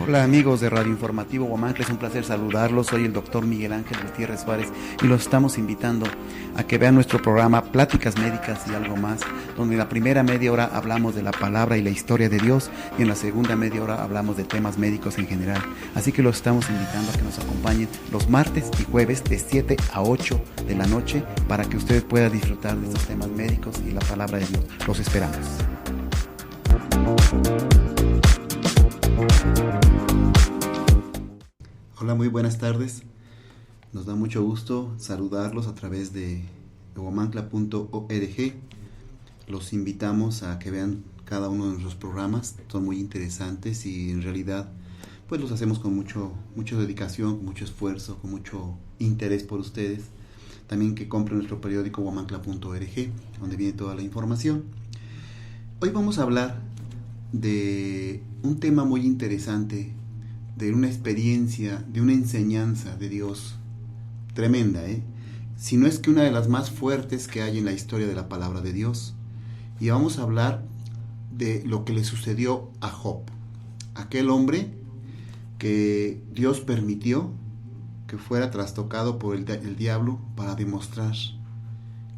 Hola amigos de Radio Informativo Huamantla, es un placer saludarlos. Soy el doctor Miguel Ángel Gutiérrez Suárez y los estamos invitando a que vean nuestro programa Pláticas Médicas y algo más, donde en la primera media hora hablamos de la palabra y la historia de Dios y en la segunda media hora hablamos de temas médicos en general. Así que los estamos invitando a que nos acompañen los martes y jueves de 7 a 8 de la noche para que ustedes puedan disfrutar de estos temas médicos y la palabra de Dios. Los esperamos. Hola, muy buenas tardes. Nos da mucho gusto saludarlos a través de huamantla.org. Los invitamos a que vean cada uno de nuestros programas. Son muy interesantes y en realidad pues los hacemos con mucha dedicación, con mucho esfuerzo, con mucho interés por ustedes. También que compren nuestro periódico huamantla.org, donde viene toda la información. Hoy vamos a hablar de un tema muy interesante, de una experiencia, de una enseñanza de Dios tremenda, si no es que una de las más fuertes que hay en la historia de la palabra de Dios. Y vamos a hablar de lo que le sucedió a Job, aquel hombre que Dios permitió que fuera trastocado por el diablo para demostrar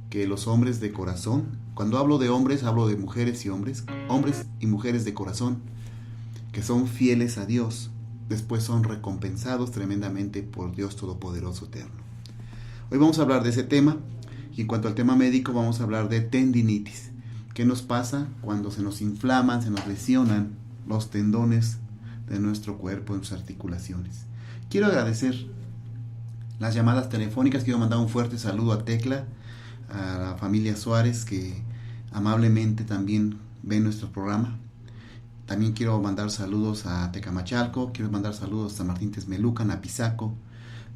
que los hombres de corazón, cuando hablo de hombres, hablo de mujeres y hombres y mujeres de corazón, que son fieles a Dios, después son recompensados tremendamente por Dios Todopoderoso Eterno. Hoy vamos a hablar de ese tema, y en cuanto al tema médico vamos a hablar de tendinitis. ¿Qué nos pasa cuando se nos inflaman, se nos lesionan los tendones de nuestro cuerpo, en sus articulaciones? Quiero agradecer las llamadas telefónicas. Quiero mandar un fuerte saludo a Tecla, a la familia Suárez, que amablemente también ven nuestro programa. También quiero mandar saludos a Tecamachalco, quiero mandar saludos a San Martín Texmelucan, a Pisaco,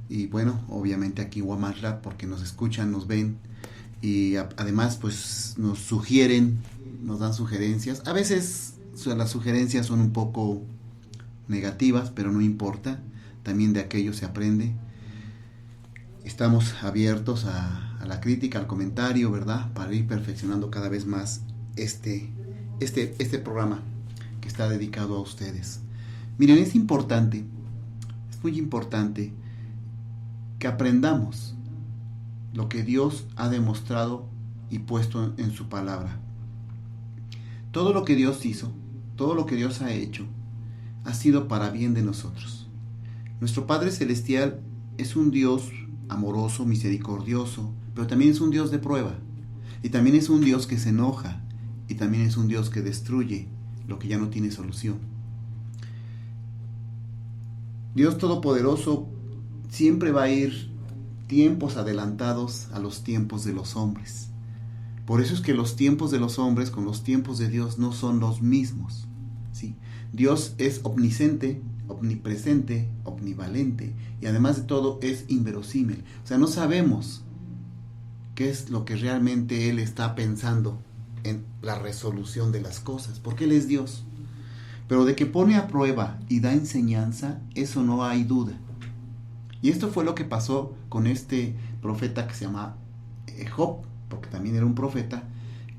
y bueno, obviamente aquí en Huamantla, porque nos escuchan, nos ven, y además pues nos sugieren, nos dan sugerencias. A veces las sugerencias son un poco negativas, pero no importa, también de aquello se aprende. Estamos abiertos a la crítica, al comentario, ¿verdad? Para ir perfeccionando cada vez más este programa que está dedicado a ustedes. Miren, es muy importante que aprendamos lo que Dios ha demostrado y puesto en su palabra. Todo lo que Dios hizo, todo lo que Dios ha hecho, ha sido para bien de nosotros. Nuestro Padre Celestial es un Dios amoroso, misericordioso, pero también es un Dios de prueba, y también es un Dios que se enoja, y también es un Dios que destruye lo que ya no tiene solución. Dios Todopoderoso siempre va a ir tiempos adelantados a los tiempos de los hombres. Por eso es que los tiempos de los hombres con los tiempos de Dios no son los mismos, ¿sí? Dios es omnisciente, omnipresente, omnivalente, y además de todo es inverosímil. O sea, no sabemos qué es lo que realmente Él está pensando en la resolución de las cosas, porque Él es Dios. Pero de que pone a prueba y da enseñanza, eso no hay duda. Y esto fue lo que pasó con este profeta que se llama Job, porque también era un profeta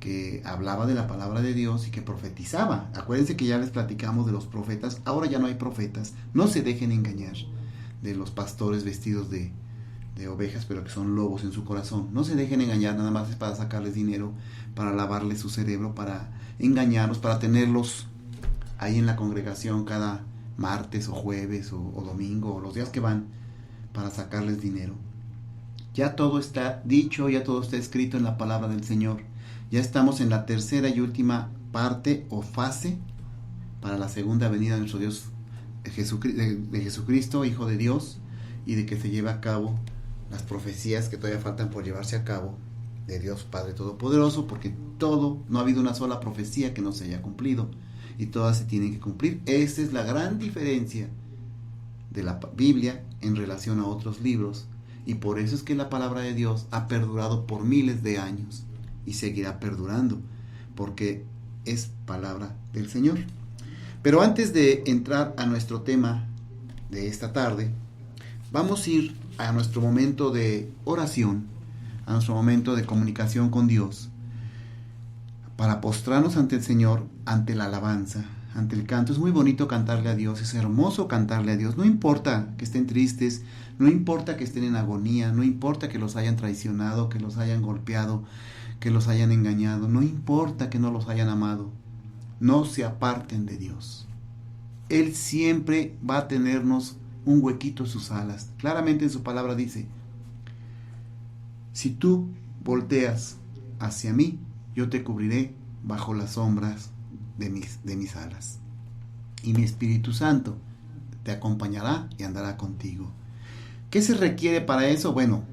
que hablaba de la palabra de Dios y que profetizaba. Acuérdense que ya les platicamos de los profetas. Ahora ya no hay profetas. No se dejen engañar de los pastores vestidos de ovejas, pero que son lobos en su corazón. No se dejen engañar, nada más es para sacarles dinero, para lavarles su cerebro, para engañarlos, para tenerlos ahí en la congregación cada martes o jueves o domingo o los días que van, para sacarles dinero. Ya todo está dicho, ya todo está escrito en la palabra del Señor. Ya estamos en la tercera y última parte o fase para la segunda venida de nuestro Dios de Jesucristo, Hijo de Dios, y de que se lleve a cabo las profecías que todavía faltan por llevarse a cabo de Dios Padre Todopoderoso, porque no ha habido una sola profecía que no se haya cumplido, y todas se tienen que cumplir. Esa es la gran diferencia de la Biblia en relación a otros libros, y por eso es que la palabra de Dios ha perdurado por miles de años y seguirá perdurando, porque es palabra del Señor. Pero antes de entrar a nuestro tema de esta tarde, vamos a ir a nuestro momento de oración, a nuestro momento de comunicación con Dios, para postrarnos ante el Señor, ante la alabanza, ante el canto. Es muy bonito cantarle a Dios, es hermoso cantarle a Dios. No importa que estén tristes, no importa que estén en agonía, no importa que los hayan traicionado, que los hayan golpeado, que los hayan engañado, no importa que no los hayan amado. No se aparten de Dios. Él siempre va a tenernos un huequito en sus alas. Claramente en su palabra dice: si tú volteas hacia mí, yo te cubriré bajo las sombras de mis alas. Y mi Espíritu Santo te acompañará y andará contigo. ¿Qué se requiere para eso? Bueno,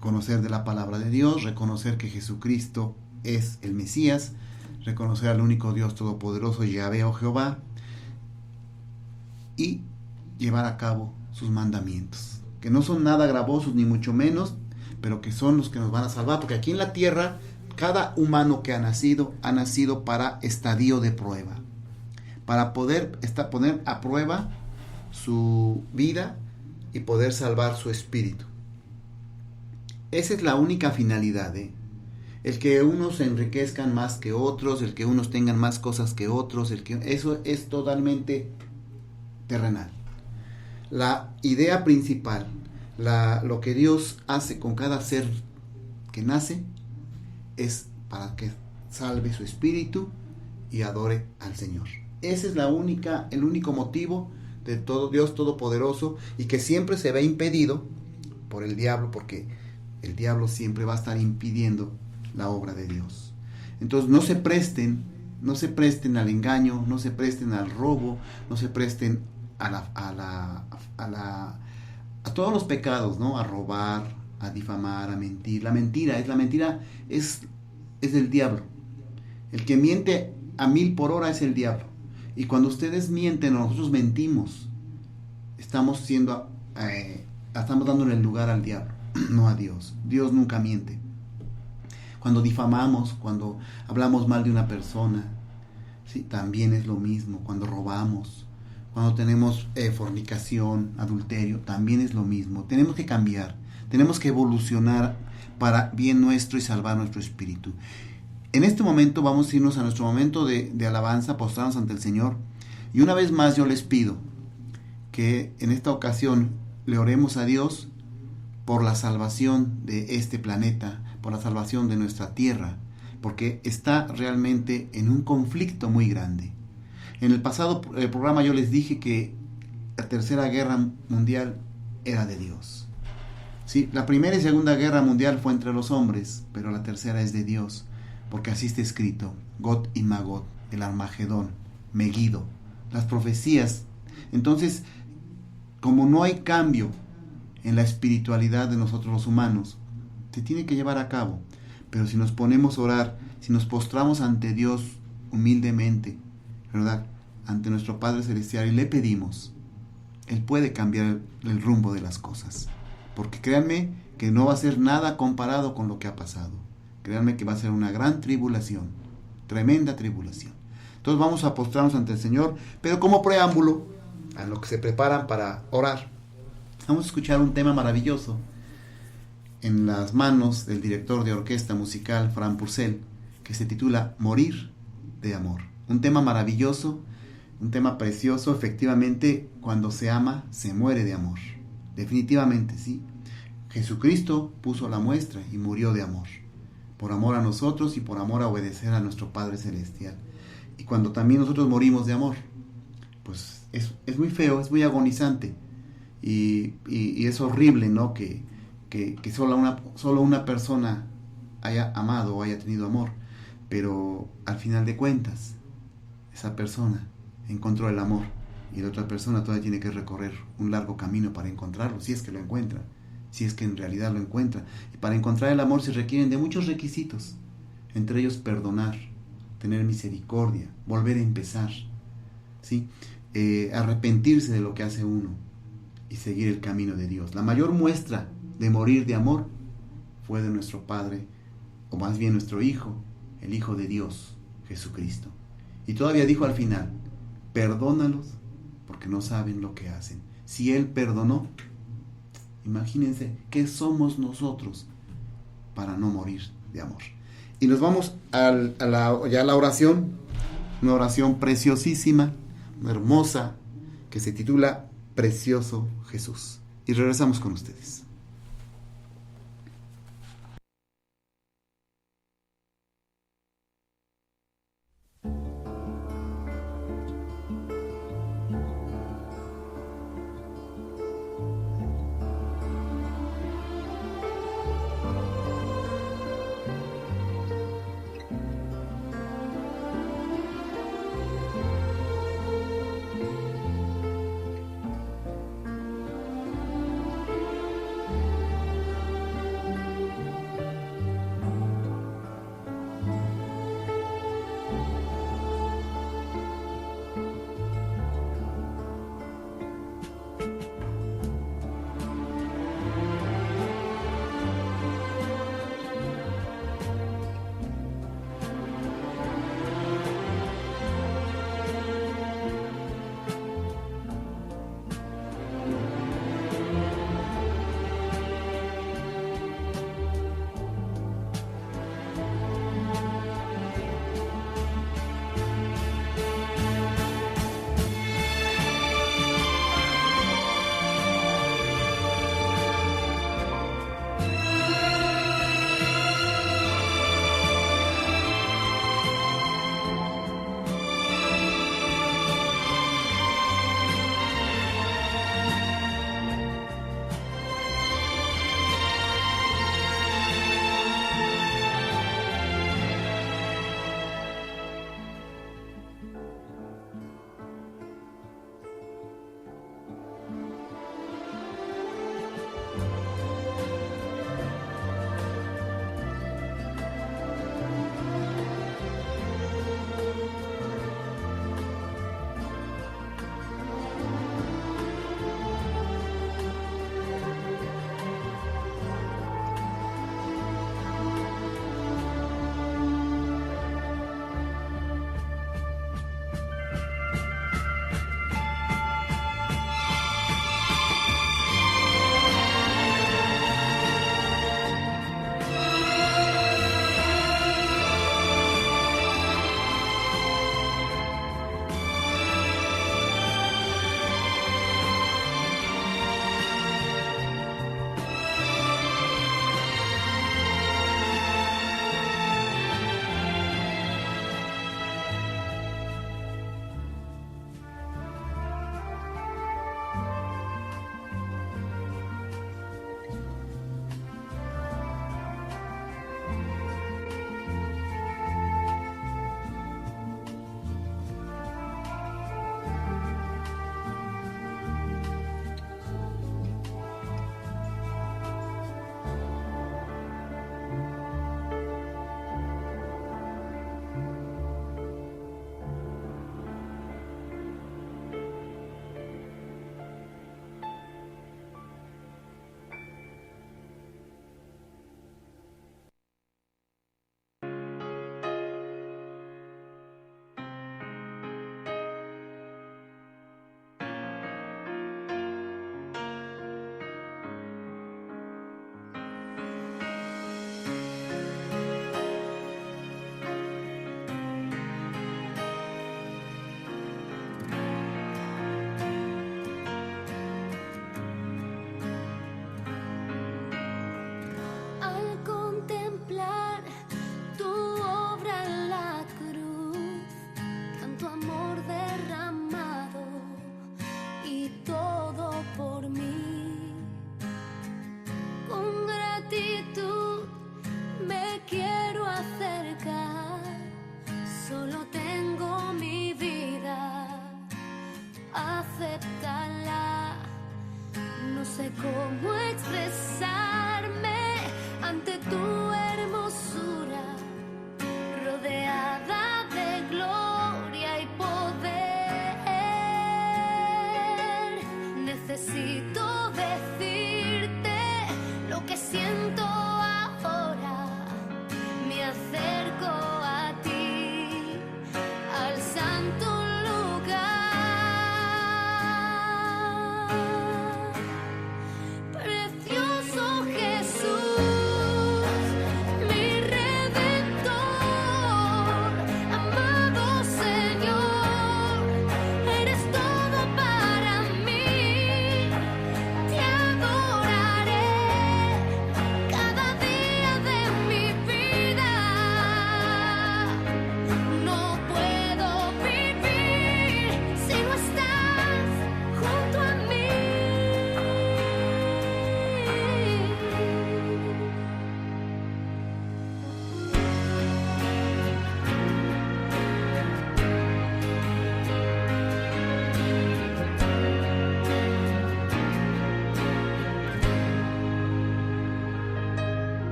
conocer de la palabra de Dios, reconocer que Jesucristo es el Mesías, reconocer al único Dios todopoderoso, Yahvé o Jehová, y llevar a cabo sus mandamientos, que no son nada gravosos ni mucho menos, pero que son los que nos van a salvar, porque aquí en la tierra cada humano que ha nacido para estadio de prueba, para poder poner a prueba su vida y poder salvar su espíritu. Esa es la única finalidad, el que unos se enriquezcan más que otros, el que unos tengan más cosas que otros, eso es totalmente terrenal. La idea principal, lo que Dios hace con cada ser que nace, es para que salve su espíritu y adore al Señor. Ese es el único motivo de todo Dios todopoderoso, y que siempre se ve impedido por el diablo, porque el diablo siempre va a estar impidiendo la obra de Dios. Entonces no se presten al engaño, no se presten al robo, no se presten a todos los pecados, ¿no? A robar, a difamar, a mentir. La mentira es del diablo. El que miente a 1000 por hora es el diablo. Y cuando ustedes mienten o nosotros mentimos, estamos dándole el lugar al diablo, no a Dios. Dios nunca miente. Cuando difamamos, cuando hablamos mal de una persona, sí, también es lo mismo. Cuando robamos, cuando tenemos fornicación, adulterio, también es lo mismo. Tenemos que cambiar, tenemos que evolucionar para bien nuestro y salvar nuestro espíritu. En este momento vamos a irnos a nuestro momento de alabanza, postrarnos ante el Señor. Y una vez más yo les pido que en esta ocasión le oremos a Dios por la salvación de este planeta, por la salvación de nuestra tierra, porque está realmente en un conflicto muy grande. En el pasado programa yo les dije que la Tercera Guerra Mundial era de Dios. Sí, la Primera y Segunda Guerra Mundial fue entre los hombres, pero la tercera es de Dios, porque así está escrito: Gog y Magog, el Armagedón, Megido, las profecías. Entonces, como no hay cambio en la espiritualidad de nosotros los humanos, se tiene que llevar a cabo. Pero si nos ponemos a orar, si nos postramos ante Dios humildemente, ¿verdad?, ante nuestro Padre Celestial, y le pedimos, Él puede cambiar el rumbo de las cosas. Porque créanme que no va a ser nada comparado con lo que ha pasado. Créanme que va a ser una gran tribulación, tremenda tribulación. Entonces vamos a postrarnos ante el Señor, pero como preámbulo a lo que se preparan para orar, vamos a escuchar un tema maravilloso en las manos del director de orquesta musical Fran Purcell, que se titula Morir de Amor. Un tema maravilloso, un tema precioso. Efectivamente, cuando se ama, se muere de amor. Definitivamente, sí. Jesucristo puso la muestra y murió de amor. Por amor a nosotros y por amor a obedecer a nuestro Padre Celestial. Y cuando también nosotros morimos de amor, pues es muy feo, es muy agonizante. Y es horrible, ¿no?, que solo una persona haya amado o haya tenido amor. Pero al final de cuentas, esa persona encontró el amor y la otra persona todavía tiene que recorrer un largo camino para encontrarlo, si es que lo encuentra, si es que en realidad lo encuentra. Y para encontrar el amor se requieren de muchos requisitos, entre ellos perdonar, tener misericordia, volver a empezar, ¿sí? Arrepentirse de lo que hace uno y seguir el camino de Dios. La mayor muestra de morir de amor fue de nuestro Padre, o más bien nuestro Hijo, el Hijo de Dios, Jesucristo. Y todavía dijo al final: perdónalos porque no saben lo que hacen. Si Él perdonó, imagínense qué somos nosotros para no morir de amor. Y nos vamos ya a la oración una oración preciosísima, hermosa, que se titula Precioso Jesús. Y regresamos con ustedes.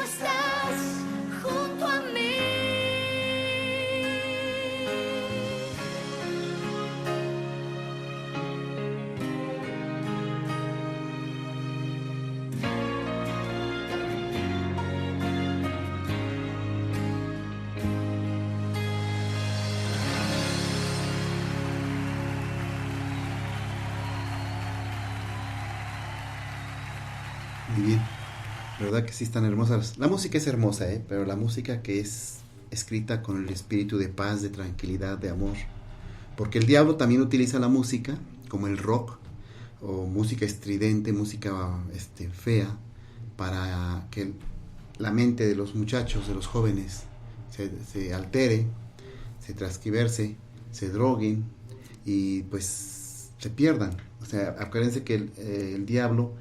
estás junto a mí. Muy bien, la verdad que sí están hermosas. La música es hermosa, pero la música que es escrita con el espíritu de paz, de tranquilidad, de amor. Porque el diablo también utiliza la música, como el rock, o música estridente, música fea, para que la mente de los muchachos, de los jóvenes, se altere, se transquiverse, se droguen y pues se pierdan. O sea, acuérdense que el diablo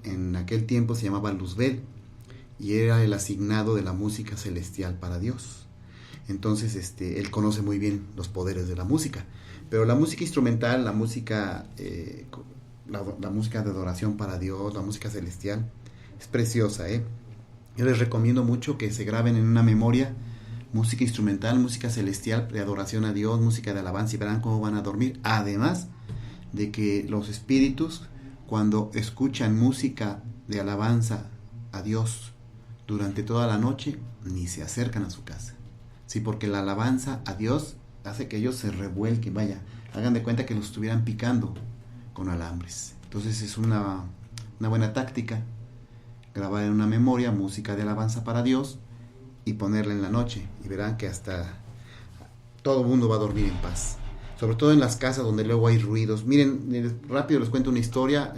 en aquel tiempo se llamaba Luzbel y era el asignado de la música celestial para Dios. Entonces él conoce muy bien los poderes de la música, pero la música instrumental, la música la música de adoración para Dios, la música celestial es preciosa. Yo les recomiendo mucho que se graben en una memoria música instrumental, música celestial de adoración a Dios, música de alabanza, y verán cómo van a dormir. Además de que los espíritus, cuando escuchan música de alabanza a Dios durante toda la noche, ni se acercan a su casa. Sí, porque la alabanza a Dios hace que ellos se revuelquen, vaya, hagan de cuenta que los estuvieran picando con alambres. Entonces es una buena táctica grabar en una memoria música de alabanza para Dios y ponerla en la noche, y verán que hasta todo el mundo va a dormir en paz. Sobre todo en las casas donde luego hay ruidos. Miren, rápido les cuento una historia.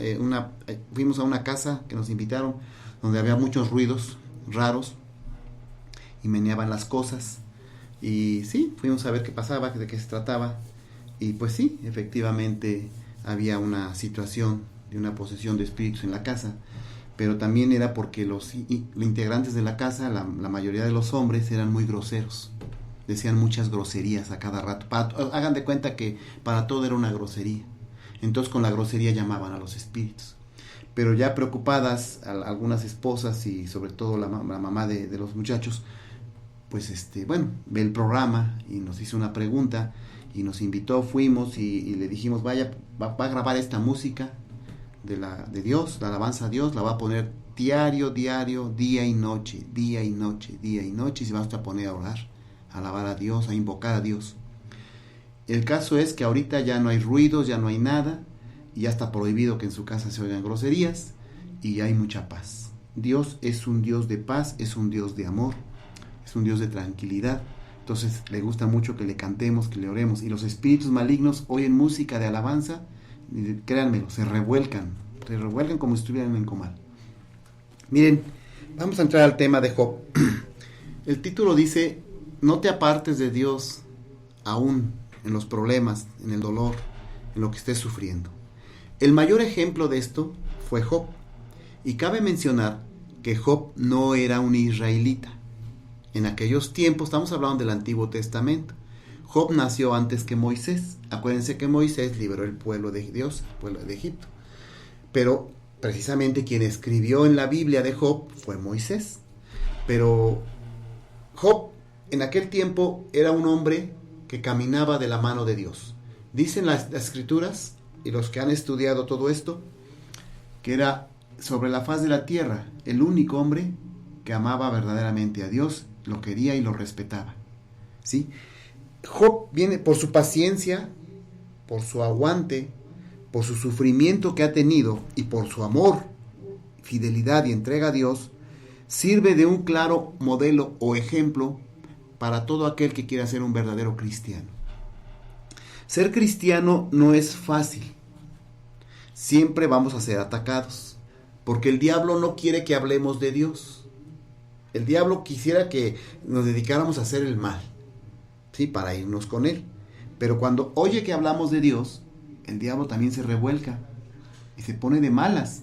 Fuimos a una casa que nos invitaron, donde había muchos ruidos raros y meneaban las cosas. Y sí, fuimos a ver qué pasaba, de qué se trataba. Y pues sí, efectivamente había una situación de una posesión de espíritus en la casa. Pero también era porque los integrantes de la casa, la mayoría de los hombres, eran muy groseros. Decían muchas groserías a cada rato. Hagan de cuenta que para todo era una grosería. Entonces con la grosería llamaban a los espíritus. Pero ya preocupadas, algunas esposas y sobre todo la mamá de los muchachos, pues ve el programa y nos hizo una pregunta y nos invitó, fuimos y le dijimos, vaya, va a grabar esta música de Dios, la alabanza a Dios, la va a poner diario, día y noche, día y noche, y se va a poner a orar, a alabar a Dios, a invocar a Dios. El caso es que ahorita ya no hay ruidos, ya no hay nada, y ya está prohibido que en su casa se oigan groserías, y ya hay mucha paz. Dios es un Dios de paz, es un Dios de amor, es un Dios de tranquilidad. Entonces le gusta mucho que le cantemos, que le oremos, y los espíritus malignos oyen música de alabanza, y créanmelo, se revuelcan como si estuvieran en comal. Miren, vamos a entrar al tema de Job. El título dice: no te apartes de Dios aún en los problemas, en el dolor, en lo que estés sufriendo. El mayor ejemplo de esto fue Job, y cabe mencionar que Job no era un israelita. En aquellos tiempos, estamos hablando del Antiguo Testamento, Job nació antes que Moisés. Acuérdense que Moisés liberó el pueblo de Dios, el pueblo de Egipto. Pero precisamente quien escribió en la Biblia de Job fue Moisés. Pero Job en aquel tiempo era un hombre que caminaba de la mano de Dios. Dicen las escrituras, y los que han estudiado todo esto, que era sobre la faz de la tierra el único hombre que amaba verdaderamente a Dios, lo quería y lo respetaba. ¿Sí? Job viene por su paciencia, por su aguante, por su sufrimiento que ha tenido y por su amor, fidelidad y entrega a Dios, sirve de un claro modelo o ejemplo para todo aquel que quiera ser un verdadero cristiano. Ser cristiano no es fácil. Siempre vamos a ser atacados, porque el diablo no quiere que hablemos de Dios. El diablo quisiera que nos dedicáramos a hacer el mal, ¿sí? Para irnos con él. Pero cuando oye que hablamos de Dios, el diablo también se revuelca y se pone de malas.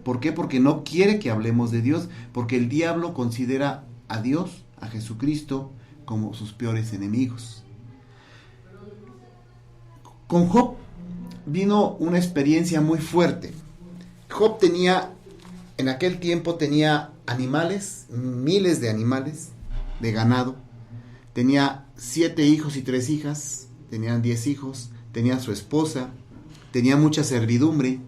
¿Por qué? Porque no quiere que hablemos de Dios, porque el diablo considera a Dios, a Jesucristo, como sus peores enemigos. Con Job vino una experiencia muy fuerte. Job en aquel tiempo tenía animales, miles de animales, de ganado. Tenía 7 hijos y 3 hijas, tenían 10 hijos, tenía su esposa, tenía mucha servidumbre.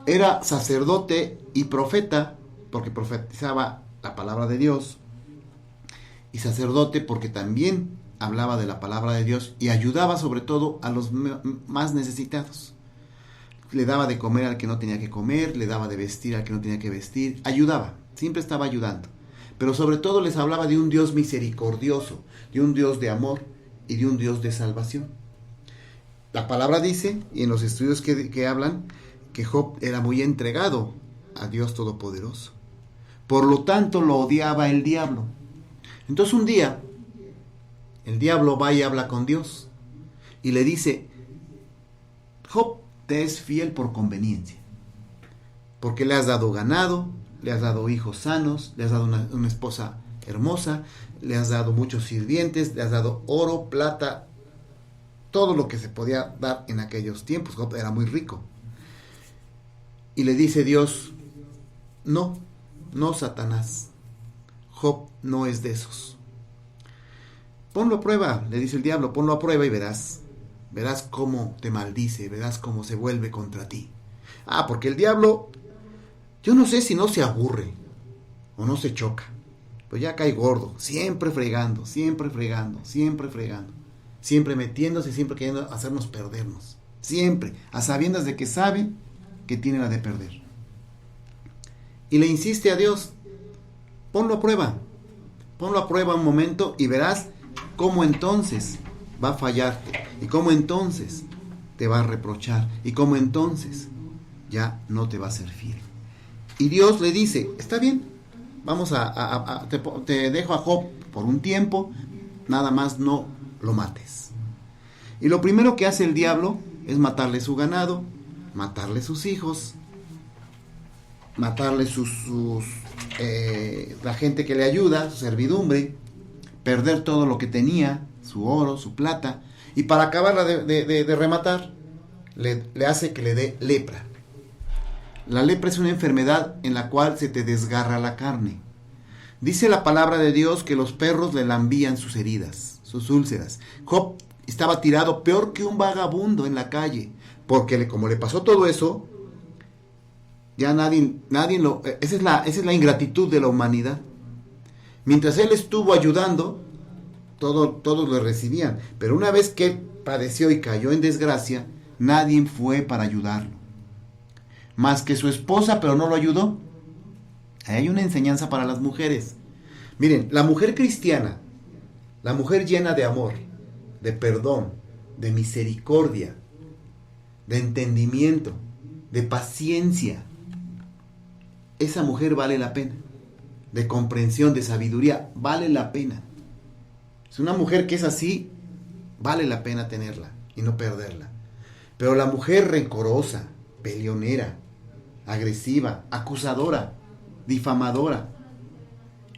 Era sacerdote y profeta, porque profetizaba la palabra de Dios, y sacerdote porque también hablaba de la palabra de Dios y ayudaba sobre todo a los más necesitados. Le daba de comer al que no tenía que comer, le daba de vestir al que no tenía que vestir, ayudaba, siempre estaba ayudando. Pero sobre todo les hablaba de un Dios misericordioso, de un Dios de amor y de un Dios de salvación. La palabra dice, y en los estudios que hablan, que Job era muy entregado a Dios Todopoderoso. Por lo tanto, lo odiaba el diablo. Entonces un día, el diablo va y habla con Dios y le dice: Job te es fiel por conveniencia, porque le has dado ganado, le has dado hijos sanos, le has dado una esposa hermosa, le has dado muchos sirvientes, le has dado oro, plata, todo lo que se podía dar en aquellos tiempos. Job era muy rico. Y le dice Dios: no, Satanás, Job no es de esos. Ponlo a prueba, le dice el diablo, ponlo a prueba y verás cómo te maldice, verás cómo se vuelve contra ti. Porque el diablo, yo no sé si no se aburre o no se choca, pues ya cae gordo, siempre fregando, siempre metiéndose, siempre queriendo hacernos perdernos, siempre, a sabiendas de que sabe que tiene la de perder. Y le insiste a Dios: ponlo a prueba un momento y verás cómo entonces va a fallarte, y cómo entonces te va a reprochar, y cómo entonces ya no te va a ser fiel. Y Dios le dice: está bien, vamos te dejo a Job por un tiempo, nada más no lo mates. Y lo primero que hace el diablo es matarle su ganado, matarle sus hijos, matarle la gente que le ayuda, su servidumbre, perder todo lo que tenía, su oro, su plata, y para acabarla de rematar, le hace que le dé lepra. La lepra es una enfermedad en la cual se te desgarra la carne. Dice la palabra de Dios que los perros le lambían sus heridas, sus úlceras. Job estaba tirado peor que un vagabundo en la calle, porque como le pasó todo eso, ya nadie esa es la ingratitud de la humanidad. Mientras él estuvo ayudando, todos lo recibían, pero una vez que padeció y cayó en desgracia, nadie fue para ayudarlo, más que su esposa, pero no lo ayudó. Ahí hay una enseñanza para las mujeres. Miren, la mujer cristiana, la mujer llena de amor, de perdón, de misericordia, de entendimiento, de paciencia, esa mujer vale la pena. De comprensión, de sabiduría, vale la pena. Es una mujer que es así, vale la pena tenerla y no perderla. Pero la mujer rencorosa, peleonera, agresiva, acusadora, difamadora,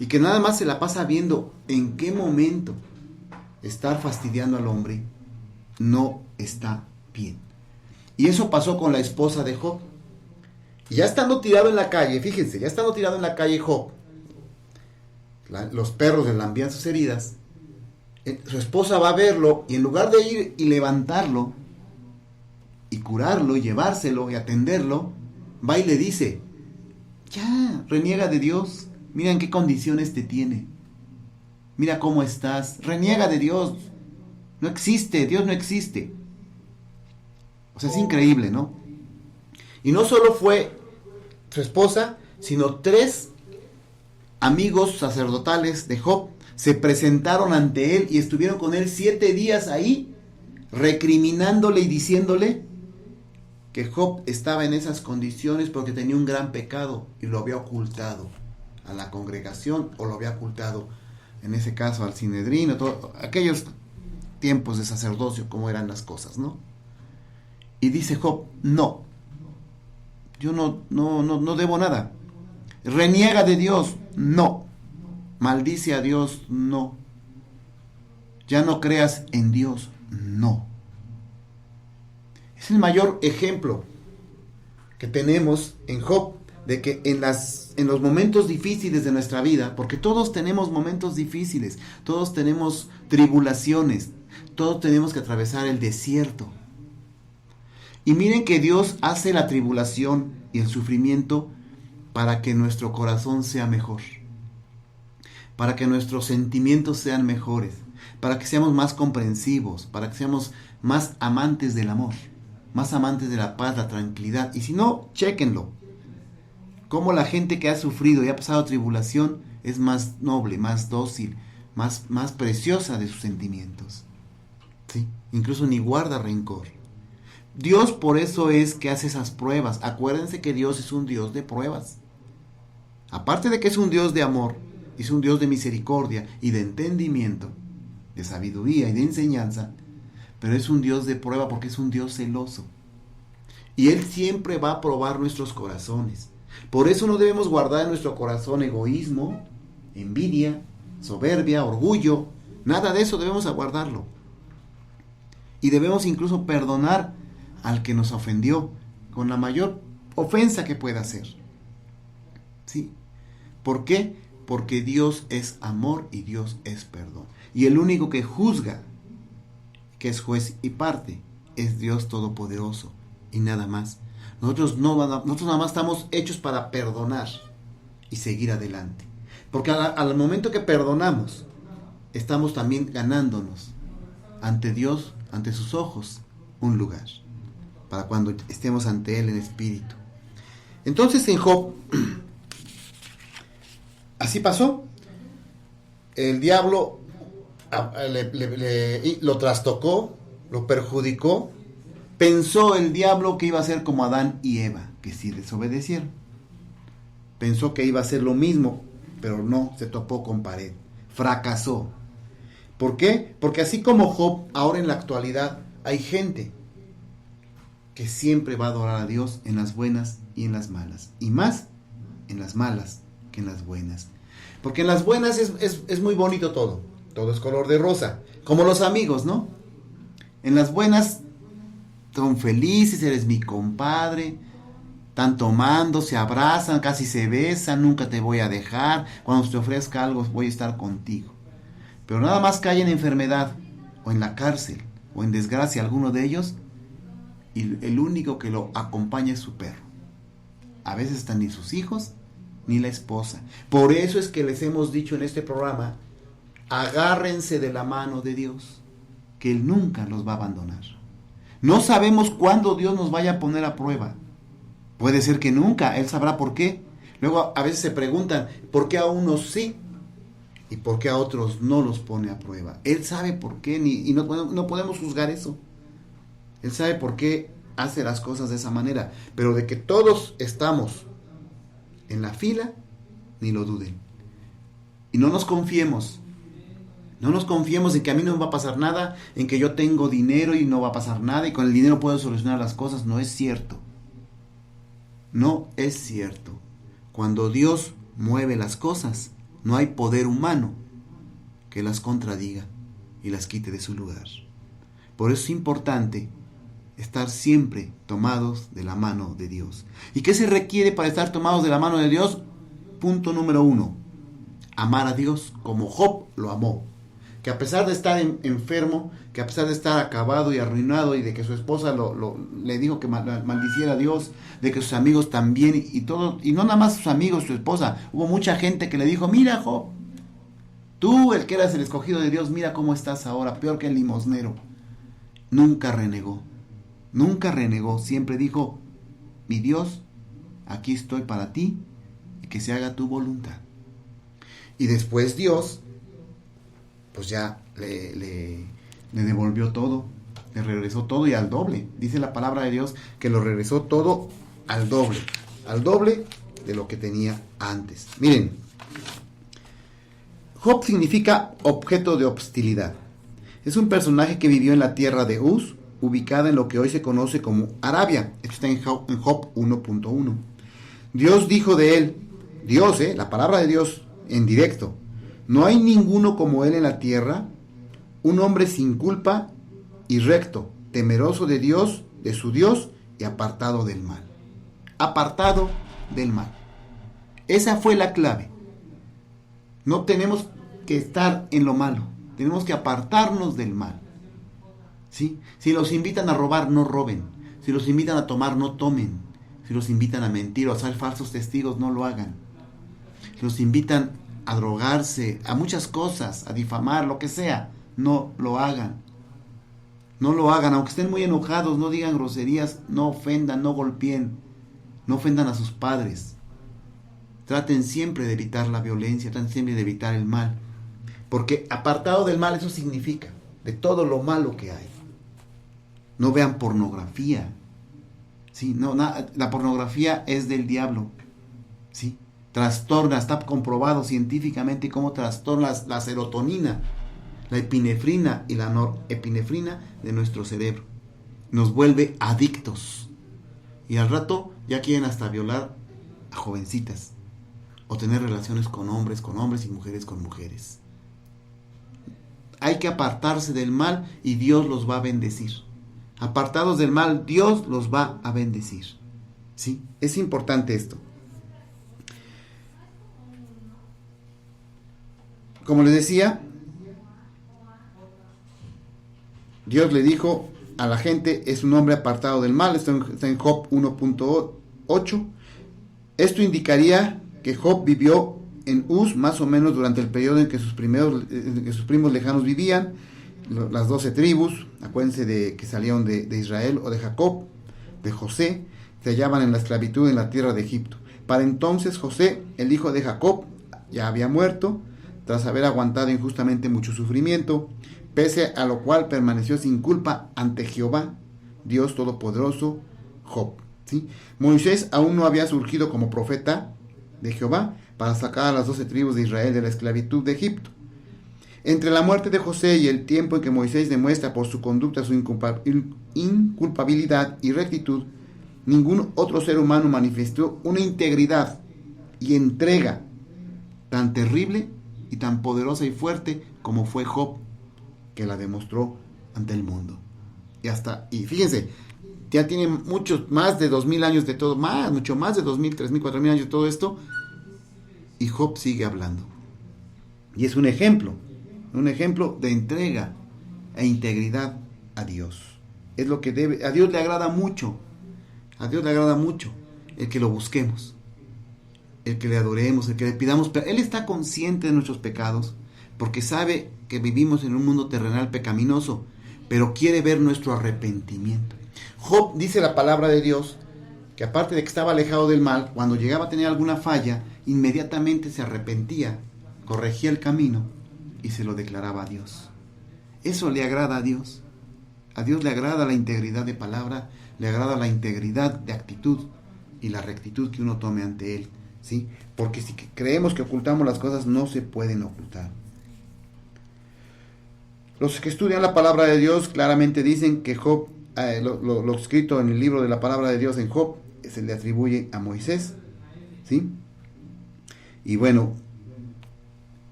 y que nada más se la pasa viendo en qué momento estar fastidiando al hombre, no está bien. Y eso pasó con la esposa de Job. Y ya estando tirado en la calle, fíjense, ya estando tirado en la calle Job, los perros le lambían sus heridas, su esposa va a verlo, y en lugar de ir y levantarlo, y curarlo, y llevárselo, y atenderlo, va y le dice: ya, reniega de Dios, mira en qué condiciones te tiene, mira cómo estás, reniega de Dios, no existe, Dios no existe. O sea, es increíble, ¿no? Y no solo fue su esposa, sino 3 amigos sacerdotales de Job se presentaron ante él y estuvieron con él 7 días ahí, recriminándole y diciéndole que Job estaba en esas condiciones porque tenía un gran pecado y lo había ocultado a la congregación, o lo había ocultado, en ese caso, al Sinedrín, aquellos tiempos de sacerdocio, cómo eran las cosas, ¿no? Y dice Job: no, yo no debo nada. Reniega de Dios, no. Maldice a Dios, no. Ya no creas en Dios, no. Es el mayor ejemplo que tenemos en Job de que en los momentos difíciles de nuestra vida, porque todos tenemos momentos difíciles, todos tenemos tribulaciones, todos tenemos que atravesar el desierto. Y miren que Dios hace la tribulación y el sufrimiento para que nuestro corazón sea mejor, para que nuestros sentimientos sean mejores, para que seamos más comprensivos, para que seamos más amantes del amor, más amantes de la paz, la tranquilidad. Y si no, chéquenlo. Cómo la gente que ha sufrido y ha pasado tribulación es más noble, más dócil, más preciosa de sus sentimientos. ¿Sí? Incluso ni guarda rencor. Dios por eso es que hace esas pruebas. Acuérdense que Dios es un Dios de pruebas. Aparte de que es un Dios de amor, es un Dios de misericordia y de entendimiento, de sabiduría y de enseñanza, pero es un Dios de prueba porque es un Dios celoso. Y Él siempre va a probar nuestros corazones. Por eso no debemos guardar en nuestro corazón egoísmo, envidia, soberbia, orgullo. Nada de eso debemos guardarlo. Y debemos incluso perdonar al que nos ofendió con la mayor ofensa que pueda hacer. ¿Sí? ¿Por qué? Porque Dios es amor y Dios es perdón. Y el único que juzga, que es juez y parte, es Dios Todopoderoso y nada más. Nosotros nada más estamos hechos para perdonar y seguir adelante. Porque al momento que perdonamos, estamos también ganándonos ante Dios, ante sus ojos, un lugar para cuando estemos ante Él en espíritu. Entonces en Job, así pasó. El diablo lo trastocó, lo perjudicó. Pensó el diablo que iba a ser como Adán y Eva, que sí desobedecieron. Pensó que iba a ser lo mismo, pero no, se topó con pared. Fracasó. ¿Por qué? Porque así como Job, ahora en la actualidad hay gente que siempre va a adorar a Dios en las buenas y en las malas. Y más en las malas que en las buenas. Porque en las buenas es muy bonito todo. Todo es color de rosa. Como los amigos, ¿no? En las buenas son felices, eres mi compadre, están tomando, se abrazan, casi se besan, nunca te voy a dejar, cuando te ofrezca algo voy a estar contigo. Pero nada más cae en enfermedad, o en la cárcel, o en desgracia alguno de ellos, y el único que lo acompaña es su perro. A veces están ni sus hijos, ni la esposa. Por eso es que les hemos dicho en este programa, agárrense de la mano de Dios, que Él nunca los va a abandonar. No sabemos cuándo Dios nos vaya a poner a prueba. Puede ser que nunca, Él sabrá por qué. Luego a veces se preguntan, ¿por qué a unos sí? ¿Y por qué a otros no los pone a prueba? Él sabe por qué, y no podemos juzgar eso. Él sabe por qué hace las cosas de esa manera. Pero de que todos estamos en la fila, ni lo duden. Y no nos confiemos. No nos confiemos en que a mí no me va a pasar nada, en que yo tengo dinero y no va a pasar nada y con el dinero puedo solucionar las cosas. No es cierto. No es cierto. Cuando Dios mueve las cosas, no hay poder humano que las contradiga y las quite de su lugar. Por eso es importante estar siempre tomados de la mano de Dios. ¿Y qué se requiere para estar tomados de la mano de Dios? Punto número 1. Amar a Dios como Job lo amó. Que a pesar de estar enfermo, que a pesar de estar acabado y arruinado y de que su esposa le dijo que maldiciera a Dios, de que sus amigos también y todo, y no nada más sus amigos, su esposa, hubo mucha gente que le dijo, mira Job, tú el que eras el escogido de Dios, mira cómo estás ahora, peor que el limosnero. Nunca renegó, siempre dijo, mi Dios, aquí estoy para ti y que se haga tu voluntad. Y después Dios pues ya le devolvió todo, le regresó todo y al doble. Dice la palabra de Dios que lo regresó todo al doble de lo que tenía antes. Miren, Job significa objeto de hostilidad. Es un personaje que vivió en la tierra de Uz, ubicada en lo que hoy se conoce como Arabia. Esto está en Job 1.1. Dios dijo de él, Dios, la palabra de Dios en directo, no hay ninguno como él en la tierra, un hombre sin culpa y recto, temeroso de Dios, de su Dios y apartado del mal. Apartado del mal. Esa fue la clave. No tenemos que estar en lo malo, tenemos que apartarnos del mal. ¿Sí? Si los invitan a robar, no roben. Si los invitan a tomar, no tomen. Si los invitan a mentir o a ser falsos testigos, no lo hagan. Si los invitan a drogarse, a muchas cosas, a difamar, lo que sea, no lo hagan. No lo hagan, aunque estén muy enojados, no digan groserías, no ofendan, no golpeen, no ofendan a sus padres. Traten siempre de evitar la violencia, traten siempre de evitar el mal. Porque apartado del mal, eso significa de todo lo malo que hay. No vean pornografía. ¿Sí? No, la pornografía es del diablo. ¿Sí? Trastorna, está comprobado científicamente cómo trastorna la serotonina, la epinefrina y la norepinefrina de nuestro cerebro. Nos vuelve adictos. Y al rato ya quieren hasta violar a jovencitas. O tener relaciones con hombres y mujeres con mujeres. Hay que apartarse del mal y Dios los va a bendecir. Apartados del mal, Dios los va a bendecir. ¿Sí? Es importante esto. Como les decía, Dios le dijo a la gente, es un hombre apartado del mal. Está en Job 1.8. Esto indicaría que Job vivió en Uz más o menos durante el periodo en que sus primos lejanos vivían. Las 12 tribus, acuérdense de que salieron de Israel o de Jacob, de José, se hallaban en la esclavitud en la tierra de Egipto. Para entonces José, el hijo de Jacob, ya había muerto, tras haber aguantado injustamente mucho sufrimiento, pese a lo cual permaneció sin culpa ante Jehová, Dios Todopoderoso, Job. ¿Sí? Moisés aún no había surgido como profeta de Jehová para sacar a las 12 tribus de Israel de la esclavitud de Egipto. Entre la muerte de José y el tiempo en que Moisés demuestra por su conducta su inculpabilidad y rectitud, ningún otro ser humano manifestó una integridad y entrega tan terrible y tan poderosa y fuerte como fue Job, que la demostró ante el mundo. Y fíjense, ya tiene más de 2000 años de todo, mucho más de 2000, 3000, 4000 años de todo esto, y Job sigue hablando. Y es un ejemplo de entrega e integridad a Dios. Es lo que a Dios le agrada mucho. A Dios le agrada mucho el que lo busquemos, el que le adoremos, el que le pidamos. Pero Él está consciente de nuestros pecados, porque sabe que vivimos en un mundo terrenal pecaminoso, pero quiere ver nuestro arrepentimiento. Job, dice la palabra de Dios, que aparte de que estaba alejado del mal, cuando llegaba a tener alguna falla, inmediatamente se arrepentía, corregía el camino y se lo declaraba a Dios. Eso le agrada a Dios. A Dios le agrada la integridad de palabra, le agrada la integridad de actitud y la rectitud que uno tome ante Él, ¿sí? Porque si creemos que ocultamos las cosas, no se pueden ocultar. Los que estudian la palabra de Dios claramente dicen que Job, lo escrito en el libro de la palabra de Dios en Job, se le atribuye a Moisés, ¿sí? Y bueno,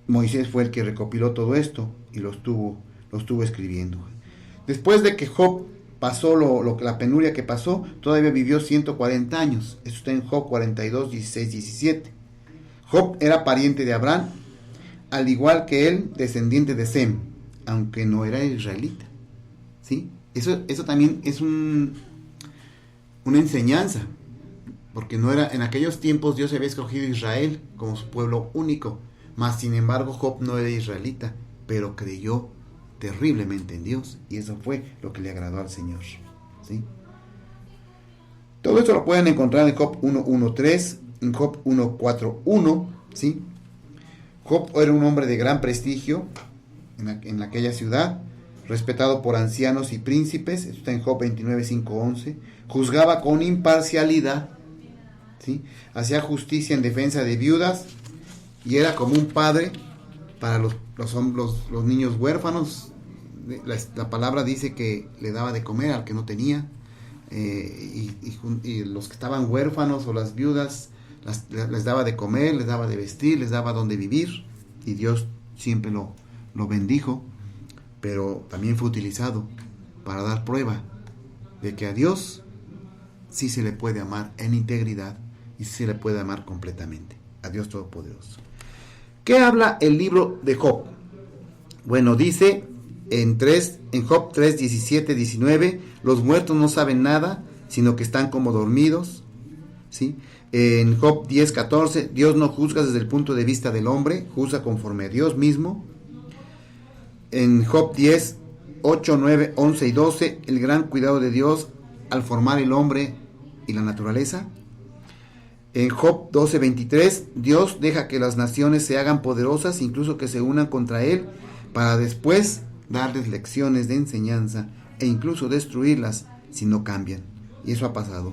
Moisés fue el que recopiló todo esto y lo estuvo escribiendo. Después de que Job pasó la penuria que pasó, todavía vivió 140 años. Esto está en Job 42, 16, 17. Job era pariente de Abraham, al igual que él, descendiente de Sem, aunque no era israelita. ¿Sí? Eso también es una enseñanza, porque no era, en aquellos tiempos Dios había escogido a Israel como su pueblo único. Mas, sin embargo, Job no era israelita, pero creyó terriblemente en Dios, y eso fue lo que le agradó al Señor. ¿Sí? Todo esto lo pueden encontrar en Job 1.1.3, en Job 1.4.1. ¿Sí? Job era un hombre de gran prestigio en aquella ciudad, respetado por ancianos y príncipes. Esto está en Job 29.5.11. Juzgaba con imparcialidad, ¿sí? Hacía justicia en defensa de viudas, y era como un padre para los niños huérfanos. La palabra dice que le daba de comer al que no tenía, y los que estaban huérfanos o las viudas les daba de comer, les daba de vestir, les daba donde vivir, y Dios siempre lo bendijo. Pero también fue utilizado para dar prueba de que a Dios sí se le puede amar en integridad y se le puede amar completamente a Dios Todopoderoso. ¿Qué habla el libro de Job? Bueno, dice en Job 3, 17, 19, los muertos no saben nada, sino que están como dormidos, ¿sí? En Job 10, 14, Dios no juzga desde el punto de vista del hombre, juzga conforme a Dios mismo. En Job 10, 8, 9, 11 y 12, el gran cuidado de Dios al formar el hombre y la naturaleza. En Job 12, 23, Dios deja que las naciones se hagan poderosas, incluso que se unan contra él, para después darles lecciones de enseñanza e incluso destruirlas si no cambian. Y eso ha pasado.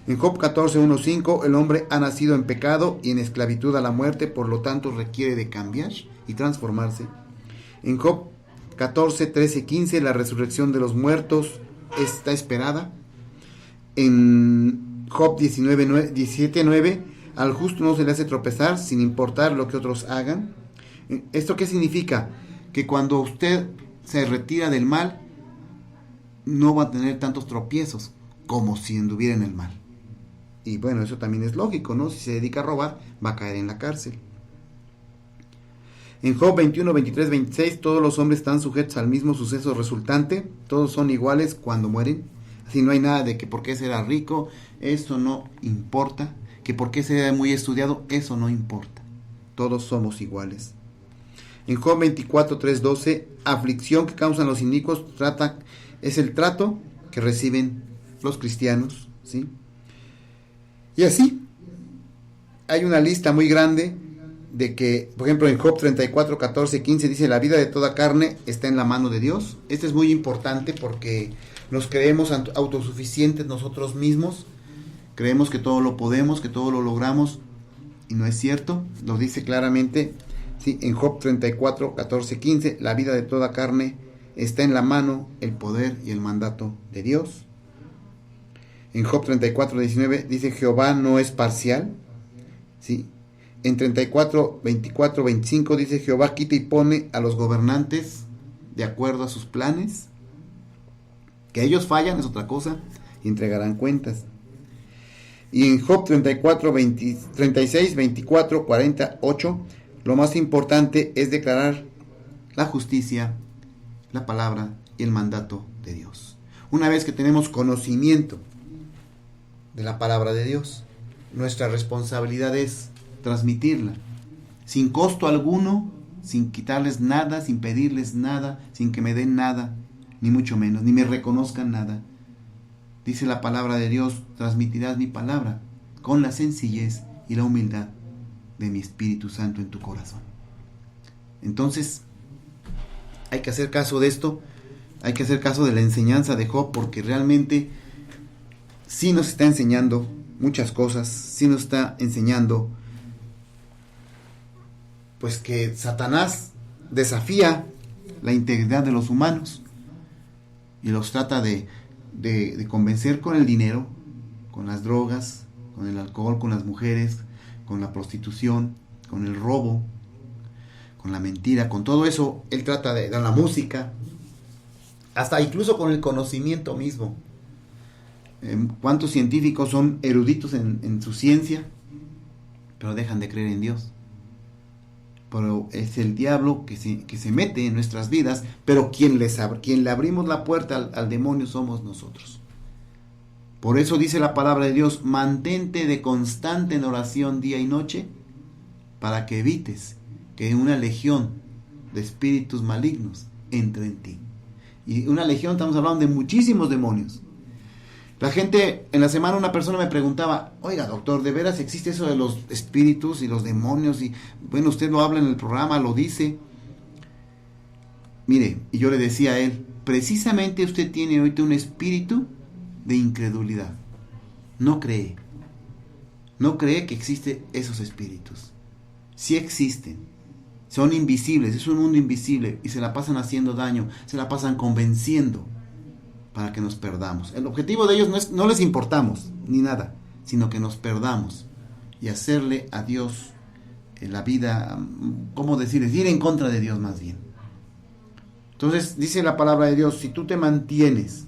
En Job 14, 1, 5, el hombre ha nacido en pecado y en esclavitud a la muerte, por lo tanto requiere de cambiar y transformarse. En Job 14, 13, 15, la resurrección de los muertos está esperada. En Job 17, 9, al justo no se le hace tropezar sin importar lo que otros hagan. ¿Esto qué significa? Que cuando usted se retira del mal, no va a tener tantos tropiezos como si anduviera en el mal. Y bueno, eso también es lógico, ¿no? Si se dedica a robar, va a caer en la cárcel. En Job 21, 23, 26, todos los hombres están sujetos al mismo suceso resultante, todos son iguales cuando mueren. Así no hay nada de que por qué será rico, eso no importa, que por qué será muy estudiado, eso no importa. Todos somos iguales. En Job 24, 3, 12, aflicción que causan los inicuos es el trato que reciben los cristianos, ¿sí? Y así, hay una lista muy grande de que, por ejemplo, en Job 34, 14, 15 dice, la vida de toda carne está en la mano de Dios. Esto es muy importante porque nos creemos autosuficientes nosotros mismos, creemos que todo lo podemos, que todo lo logramos, y no es cierto. Lo dice claramente, ¿sí? En Job 34, 14, 15, la vida de toda carne está en la mano, el poder y el mandato de Dios. En Job 34, 19 dice, Jehová no es parcial, ¿sí? En 34, 24, 25 dice, Jehová quita y pone a los gobernantes de acuerdo a sus planes. Que ellos fallan es otra cosa y entregarán cuentas. Y en Job 34, 36, 24, 48, lo más importante es declarar la justicia, la palabra y el mandato de Dios. Una vez que tenemos conocimiento de la palabra de Dios, nuestra responsabilidad es transmitirla, sin costo alguno, sin quitarles nada, sin pedirles nada, sin que me den nada, ni mucho menos, ni me reconozcan nada. Dice la palabra de Dios, transmitirás mi palabra con la sencillez y la humildad de mi Espíritu Santo en tu corazón. Entonces, hay que hacer caso de esto, hay que hacer caso de la enseñanza de Job, porque realmente sí nos está enseñando muchas cosas, sí nos está enseñando pues que Satanás desafía la integridad de los humanos y los trata de convencer con el dinero, con las drogas, con el alcohol, con las mujeres, con la prostitución, con el robo, con la mentira, con todo eso. Él trata de la música, hasta incluso con el conocimiento mismo. ¿Cuántos científicos son eruditos en su ciencia, pero dejan de creer en Dios? Pero es el diablo que se mete en nuestras vidas, pero quien le abrimos la puerta al demonio somos nosotros. Por eso dice la palabra de Dios, mantente de constante en oración día y noche, para que evites que una legión de espíritus malignos entre en ti. Y una legión, estamos hablando de muchísimos demonios. La gente, en la semana una persona me preguntaba, oiga doctor, ¿de veras existe eso de los espíritus y los demonios? Y bueno, usted lo habla en el programa, lo dice. Mire, y yo le decía a él, precisamente usted tiene ahorita un espíritu de incredulidad. No cree que existen esos espíritus. Sí existen, son invisibles, es un mundo invisible y se la pasan haciendo daño, se la pasan convenciendo para que nos perdamos. El objetivo de ellos no les importamos ni nada, sino que nos perdamos y hacerle a Dios la vida, ¿cómo decirles? Ir en contra de Dios más bien. Entonces dice la palabra de Dios, si tú te mantienes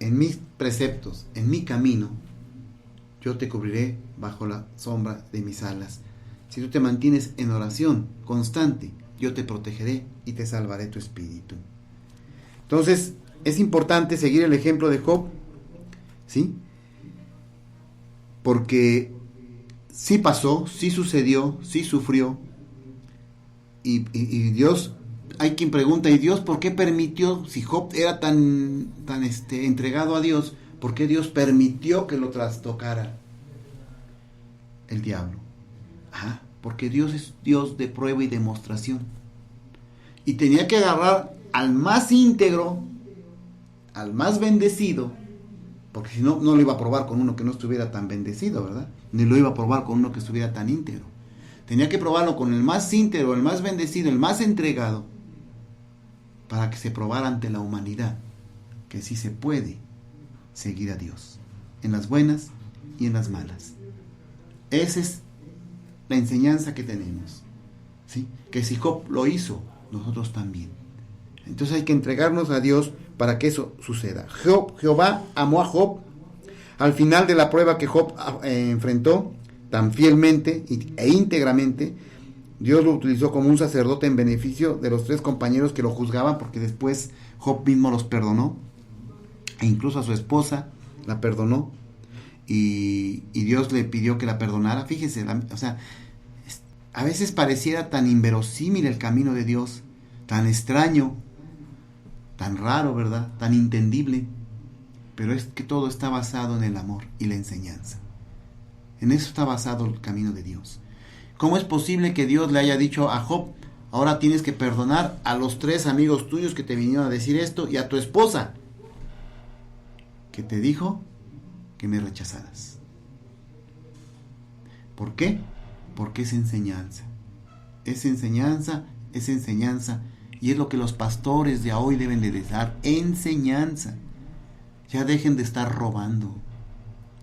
en mis preceptos, en mi camino, yo te cubriré bajo la sombra de mis alas. Si tú te mantienes en oración constante, yo te protegeré y te salvaré tu espíritu. Entonces, es importante seguir el ejemplo de Job, ¿sí? Porque sí pasó, sí sucedió, sí sufrió. Y Dios, hay quien pregunta, ¿y Dios por qué permitió? Si Job era tan entregado a Dios, ¿por qué Dios permitió que lo trastocara el diablo? Porque Dios es Dios de prueba y demostración. Y tenía que agarrar al más íntegro, al más bendecido, porque si no, no lo iba a probar con uno que no estuviera tan bendecido, ¿verdad? Ni lo iba a probar con uno que estuviera tan íntegro. Tenía que probarlo con el más íntegro, el más bendecido, el más entregado, para que se probara ante la humanidad que sí se puede seguir a Dios, en las buenas y en las malas. Esa es la enseñanza que tenemos, ¿sí? Que si Job lo hizo, nosotros también. Entonces hay que entregarnos a Dios para que eso suceda. Jehová amó a Job. Al final de la prueba que Job enfrentó tan fielmente e íntegramente, Dios lo utilizó como un sacerdote en beneficio de los 3 compañeros que lo juzgaban, porque después Job mismo los perdonó, e incluso a su esposa la perdonó, y Dios le pidió que la perdonara. Fíjese, a veces pareciera tan inverosímil el camino de Dios, tan extraño, tan raro, ¿verdad? Tan inentendible, pero es que todo está basado en el amor y la enseñanza. En eso está basado el camino de Dios. ¿Cómo es posible que Dios le haya dicho a Job, ahora tienes que perdonar a los 3 amigos tuyos que te vinieron a decir esto, y a tu esposa, que te dijo que me rechazaras? ¿Por qué? Porque es enseñanza. Es enseñanza, y es lo que los pastores de hoy deben de dar, enseñanza. Ya dejen de estar robando,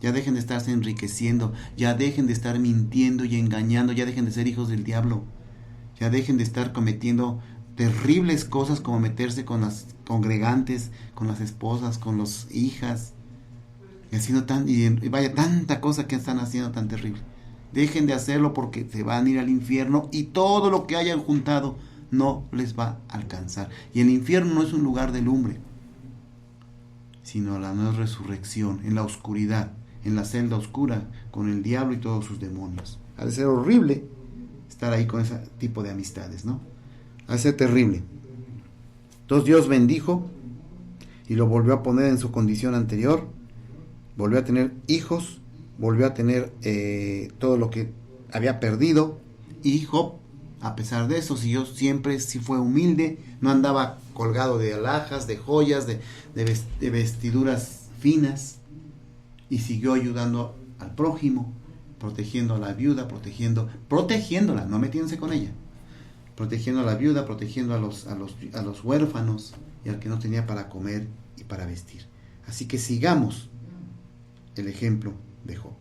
ya dejen de estarse enriqueciendo, ya dejen de estar mintiendo y engañando, ya dejen de ser hijos del diablo, ya dejen de estar cometiendo terribles cosas como meterse con las congregantes, con las esposas, con las hijas, y haciendo tanta cosa que están haciendo tan terrible. Dejen de hacerlo, porque se van a ir al infierno y todo lo que hayan juntado no les va a alcanzar. Y el infierno no es un lugar de lumbre, sino la nueva resurrección, en la oscuridad, en la celda oscura, con el diablo y todos sus demonios. Ha de ser horrible estar ahí con ese tipo de amistades, ¿no? Ha de ser terrible. Entonces Dios bendijo y lo volvió a poner en su condición anterior, volvió a tener hijos, volvió a tener todo lo que había perdido, y Job, a pesar de eso, siempre sí fue humilde, no andaba colgado de alhajas, de joyas, de vestiduras finas, y siguió ayudando al prójimo, protegiendo a la viuda, protegiéndola, no metiéndose con ella, protegiendo a la viuda, protegiendo a los huérfanos y al que no tenía para comer y para vestir. Así que sigamos el ejemplo de Job.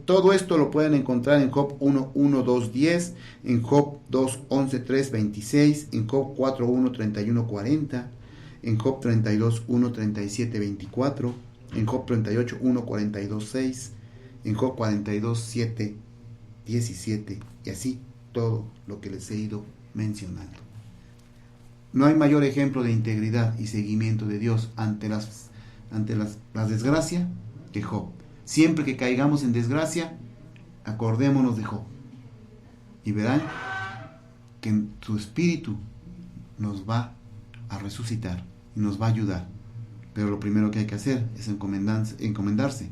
Todo esto lo pueden encontrar en Job 1:1, 2, 10, en Job 2:11, 3, 26, en Job 4:1, 31, 40, en Job 32:1, 37, 24, en Job 38:1, 42, 6, en Job 42:7, 17, y así todo lo que les he ido mencionando. No hay mayor ejemplo de integridad y seguimiento de Dios ante la desgracia que Job. Siempre que caigamos en desgracia, acordémonos de Job, y verán que en su espíritu nos va a resucitar y nos va a ayudar. Pero lo primero que hay que hacer es encomendarse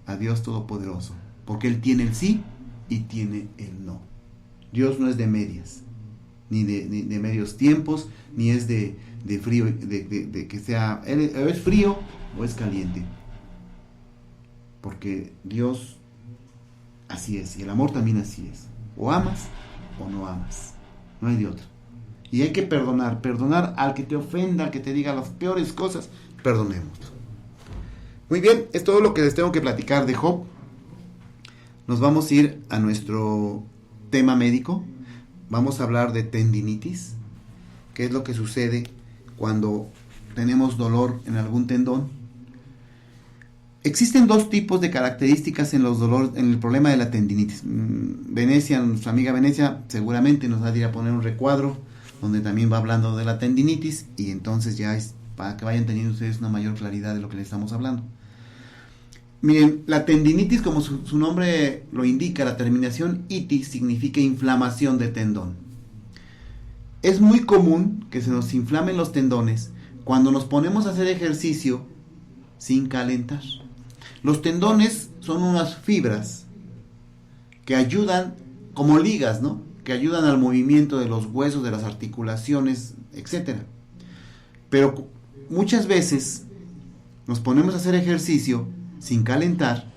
a Dios Todopoderoso, porque Él tiene el sí y tiene el no. Dios no es de medias, ni de medios tiempos, ni es de frío, de que sea, o es frío o es caliente. Porque Dios así es, y el amor también así es. O amas o no amas, no hay de otra. Y hay que perdonar al que te ofenda, al que te diga las peores cosas, perdonémoslo. Muy bien, es todo lo que les tengo que platicar de Job. Nos vamos a ir a nuestro tema médico. Vamos a hablar de tendinitis, que es lo que sucede cuando tenemos dolor en algún tendón. Existen dos tipos de características en los dolores, en el problema de la tendinitis. Venecia, nuestra amiga Venecia, seguramente nos va a ir a poner un recuadro donde también va hablando de la tendinitis, y entonces ya es para que vayan teniendo ustedes una mayor claridad de lo que les estamos hablando. Miren, la tendinitis, como su nombre lo indica, la terminación itis significa inflamación de tendón. Es muy común que se nos inflamen los tendones cuando nos ponemos a hacer ejercicio sin calentar. Los tendones son unas fibras que ayudan, como ligas, ¿no? Que ayudan al movimiento de los huesos, de las articulaciones, etcétera. Pero muchas veces nos ponemos a hacer ejercicio sin calentar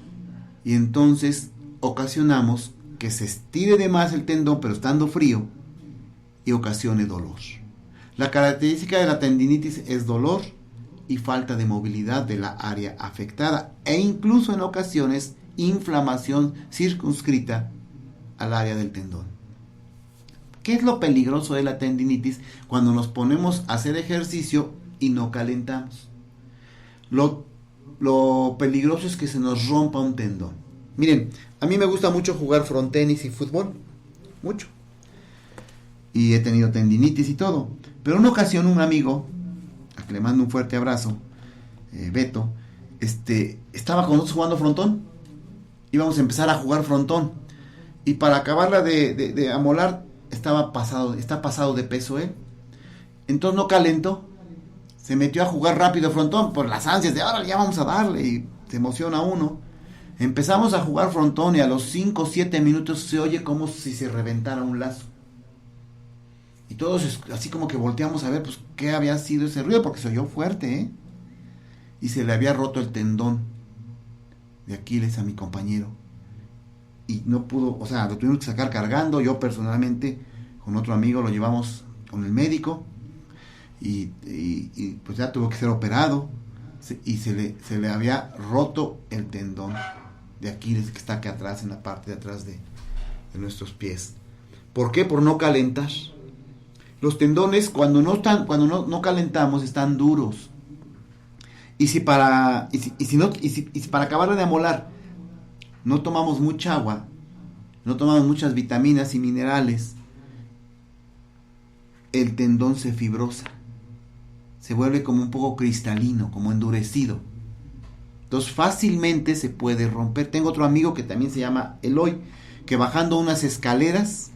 y entonces ocasionamos que se estire de más el tendón, pero estando frío, y ocasione dolor. La característica de la tendinitis es dolor y falta de movilidad de la área afectada, e incluso en ocasiones inflamación circunscrita al área del tendón. ¿Qué es lo peligroso de la tendinitis? Cuando nos ponemos a hacer ejercicio y no calentamos. Lo peligroso es que se nos rompa un tendón. Miren, a mí me gusta mucho jugar frontenis y fútbol, mucho, y he tenido tendinitis y todo, pero en una ocasión un amigo, a que le mando un fuerte abrazo, Beto, estaba con nosotros jugando frontón. Íbamos a empezar a jugar frontón, y para acabarla de amolar, está pasado de peso él. Entonces no calentó, se metió a jugar rápido frontón por las ansias de ahora ya vamos a darle, y se emociona uno. Empezamos a jugar frontón y a los 5 o 7 minutos se oye como si se reventara un lazo. Y todos así como que volteamos a ver pues qué había sido ese ruido, porque se oyó fuerte, y se le había roto el tendón de Aquiles a mi compañero. Y no pudo, o sea, lo tuvimos que sacar cargando. Yo personalmente con otro amigo lo llevamos con el médico, y pues ya tuvo que ser operado, y se le había roto el tendón de Aquiles, que está aquí atrás, en la parte de atrás de nuestros pies. ¿Por qué? Por no calentar. Los tendones cuando no calentamos están duros. Y si para acabar de amolar no tomamos mucha agua, no tomamos muchas vitaminas y minerales, el tendón se fibrosa, se vuelve como un poco cristalino, como endurecido. Entonces fácilmente se puede romper. Tengo otro amigo que también se llama Eloy, que bajando unas escaleras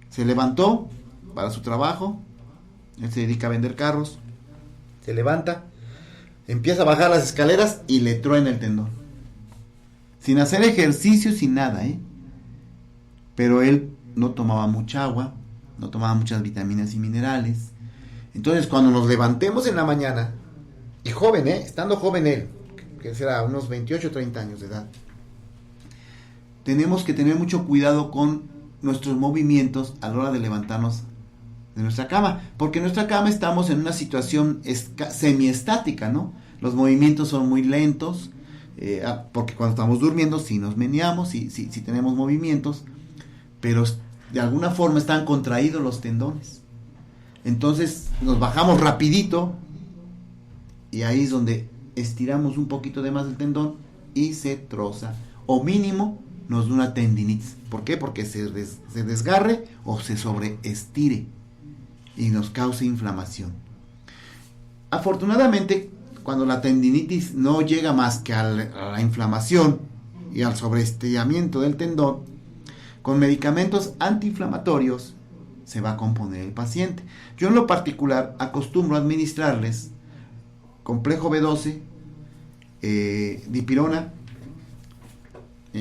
se levantó para su trabajo. Él se dedica a vender carros. Se levanta, empieza a bajar las escaleras y le truena el tendón. Sin hacer ejercicio, sin nada, Pero él no tomaba mucha agua, no tomaba muchas vitaminas y minerales. Entonces cuando nos levantemos en la mañana, y joven, estando joven él, que será unos 28 o 30 años de edad, tenemos que tener mucho cuidado con nuestros movimientos a la hora de levantarnos de nuestra cama, porque en nuestra cama estamos en una situación semiestática, ¿no? Los movimientos son muy lentos, porque cuando estamos durmiendo sí nos meneamos, sí tenemos movimientos, pero de alguna forma están contraídos los tendones. Entonces nos bajamos rapidito, y ahí es donde estiramos un poquito de más el tendón y se troza, o mínimo nos da una tendinitis. ¿Por qué? Porque se desgarre o se sobreestire y nos causa inflamación. Afortunadamente, cuando la tendinitis no llega más que a la inflamación y al sobreestiramiento del tendón, con medicamentos antiinflamatorios se va a componer el paciente. Yo en lo particular acostumbro a administrarles complejo B12, dipirona,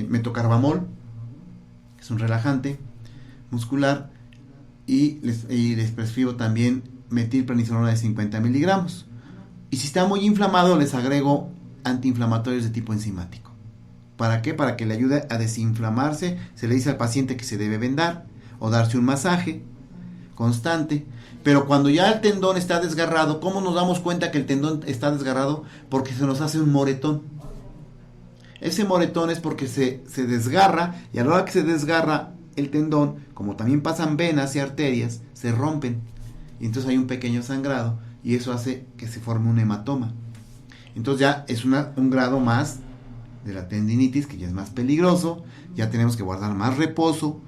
metocarbamol, que es un relajante muscular, y les prescribo también metilprednisolona de 50 miligramos. Y si está muy inflamado, les agrego antiinflamatorios de tipo enzimático. ¿Para qué? Para que le ayude a desinflamarse. Se le dice al paciente que se debe vendar o darse un masaje constante. Pero cuando ya el tendón está desgarrado, ¿cómo nos damos cuenta que el tendón está desgarrado? Porque se nos hace un moretón. Ese moretón es porque se desgarra, y a la hora que se desgarra el tendón, como también pasan venas y arterias, se rompen. Y entonces hay un pequeño sangrado, y eso hace que se forme un hematoma. Entonces ya es un grado más de la tendinitis, que ya es más peligroso, ya tenemos que guardar más reposo,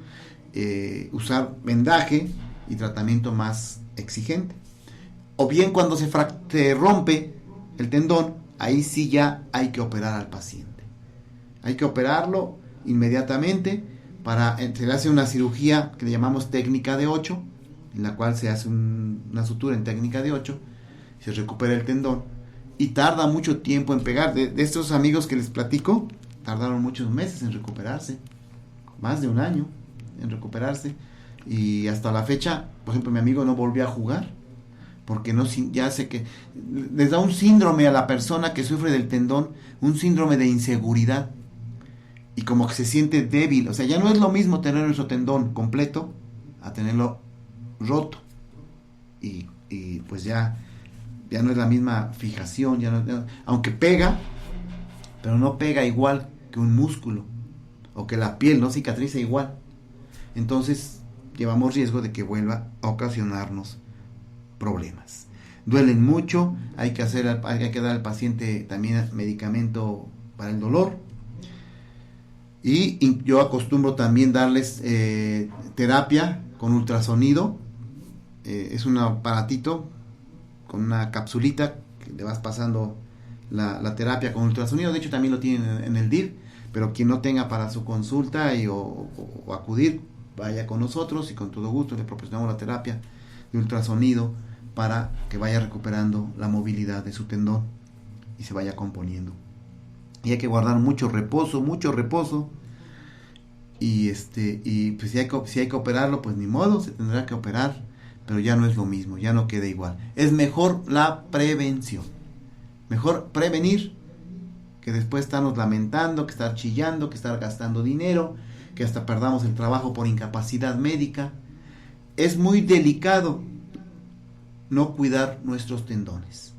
usar vendaje y tratamiento más exigente. O bien cuando se rompe el tendón, ahí sí ya hay que operar al paciente. Hay que operarlo inmediatamente, se le hace una cirugía que le llamamos técnica de 8, en la cual se hace una sutura en técnica de 8, se recupera el tendón y tarda mucho tiempo en pegar. De estos amigos que les platico, tardaron muchos meses en recuperarse, más de un año en recuperarse, y hasta la fecha, por ejemplo, mi amigo no volvió a jugar porque ya sé que les da un síndrome a la persona que sufre del tendón, un síndrome de inseguridad, y como que se siente débil. O sea, ya no es lo mismo tener nuestro tendón completo a tenerlo roto, y pues ya no es la misma fijación, aunque pega, pero no pega igual que un músculo, o que la piel no cicatriza igual. Entonces llevamos riesgo de que vuelva a ocasionarnos problemas. Duelen mucho, hay que dar al paciente también medicamento para el dolor, y yo acostumbro también darles terapia con ultrasonido. Es un aparatito con una capsulita que le vas pasando la terapia con ultrasonido. De hecho también lo tienen en el DIR, pero quien no tenga para su consulta o acudir, vaya con nosotros y con todo gusto le proporcionamos la terapia de ultrasonido para que vaya recuperando la movilidad de su tendón y se vaya componiendo. Y hay que guardar mucho reposo, y pues si hay que operarlo, pues ni modo, se tendrá que operar, pero ya no es lo mismo, ya no queda igual. Es mejor la prevención, mejor prevenir que después estarnos lamentando, que estar chillando, que estar gastando dinero, que hasta perdamos el trabajo por incapacidad médica. Es muy delicado no cuidar nuestros tendones.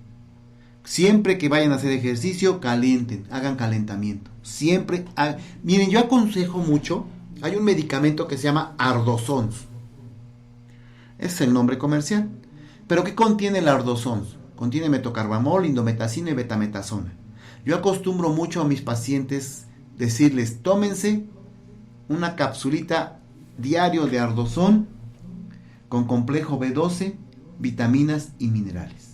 Siempre que vayan a hacer ejercicio, hagan calentamiento. Miren, yo aconsejo mucho, hay un medicamento que se llama Ardosons. Es el nombre comercial. ¿Pero qué contiene el Ardosons? Contiene metocarbamol, indometacina y betametasona. Yo acostumbro mucho a mis pacientes decirles, tómense una capsulita diario de Ardosón con complejo B12, vitaminas y minerales.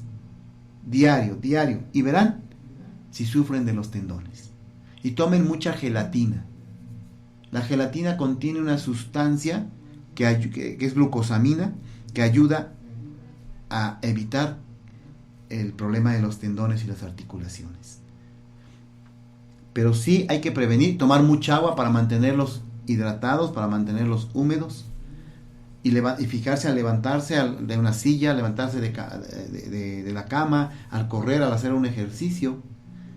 Diario, y verán si sufren de los tendones. Y tomen mucha gelatina. La gelatina contiene una sustancia que es glucosamina, que ayuda a evitar el problema de los tendones y las articulaciones. Pero sí hay que prevenir, tomar mucha agua para mantenerlos hidratados, para mantenerlos húmedos, y fijarse al levantarse de una silla, levantarse de la cama, al correr, al hacer un ejercicio,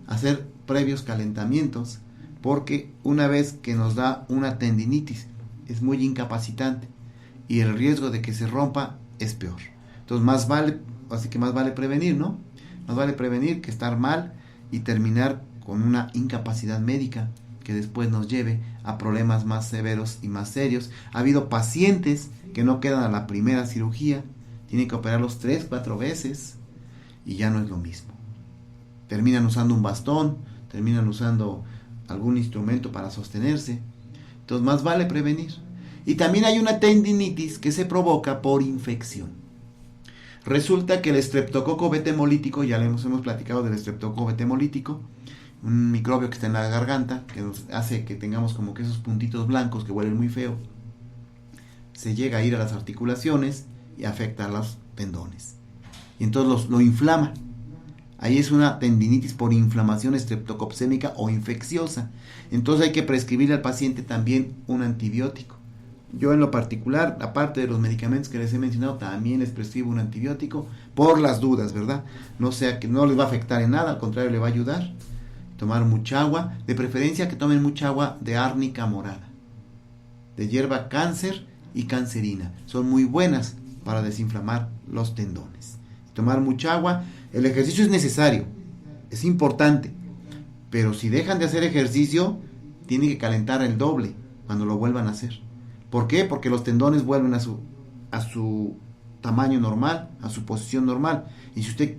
hacer previos calentamientos, porque una vez que nos da una tendinitis es muy incapacitante y el riesgo de que se rompa es peor. Entonces más vale prevenir, ¿no? Más vale prevenir que estar mal y terminar con una incapacidad médica que después nos lleve a problemas más severos y más serios. Ha habido pacientes que no quedan a la primera cirugía, tienen que operarlos 3-4 veces y ya no es lo mismo. Terminan usando un bastón, terminan usando algún instrumento para sostenerse. Entonces más vale prevenir. Y también hay una tendinitis que se provoca por infección. Resulta que el estreptococo betemolítico, ya hemos platicado del estreptococo betemolítico, un microbio que está en la garganta, que nos hace que tengamos como que esos puntitos blancos que huelen muy feo, se llega a ir a las articulaciones y afecta a los tendones. Y entonces lo inflama. Ahí es una tendinitis por inflamación estreptococémica o infecciosa. Entonces hay que prescribirle al paciente también un antibiótico. Yo en lo particular, aparte de los medicamentos que les he mencionado, también les prescribo un antibiótico por las dudas, ¿verdad? No sea que no les va a afectar en nada, al contrario, le va a ayudar. Tomar mucha agua, de preferencia que tomen mucha agua de árnica morada, de hierba cáncer y cancerina. Son muy buenas para desinflamar los tendones. Tomar mucha agua. El ejercicio es necesario, es importante, pero si dejan de hacer ejercicio, tienen que calentar el doble cuando lo vuelvan a hacer. ¿Por qué? Porque los tendones vuelven a su tamaño normal, a su posición normal. Y si usted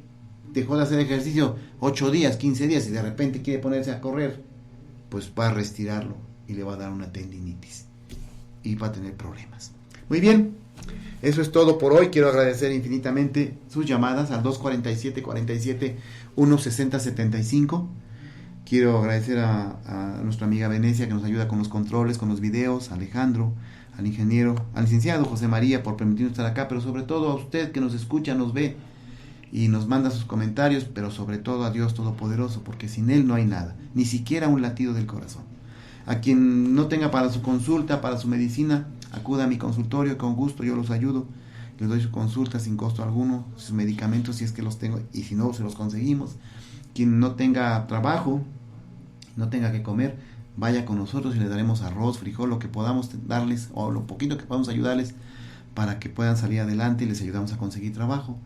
dejó de hacer ejercicio 8 días, 15 días y de repente quiere ponerse a correr, pues va a retirarlo y le va a dar una tendinitis y va a tener problemas. Muy bien, eso es todo por hoy. Quiero agradecer infinitamente sus llamadas al 247-47-160-75. Quiero agradecer a nuestra amiga Venecia, que nos ayuda con los controles, con los videos, a Alejandro, al ingeniero, al licenciado José María por permitirnos estar acá, pero sobre todo a usted que nos escucha, nos ve y nos manda sus comentarios, pero sobre todo a Dios Todopoderoso, porque sin Él no hay nada, ni siquiera un latido del corazón. A quien no tenga para su consulta, para su medicina, acuda a mi consultorio, con gusto yo los ayudo, les doy su consulta sin costo alguno, sus medicamentos si es que los tengo, y si no, se los conseguimos. Quien no tenga trabajo, no tenga que comer, vaya con nosotros y les daremos arroz, frijol, lo que podamos darles, o lo poquito que podamos ayudarles para que puedan salir adelante y les ayudamos a conseguir trabajo.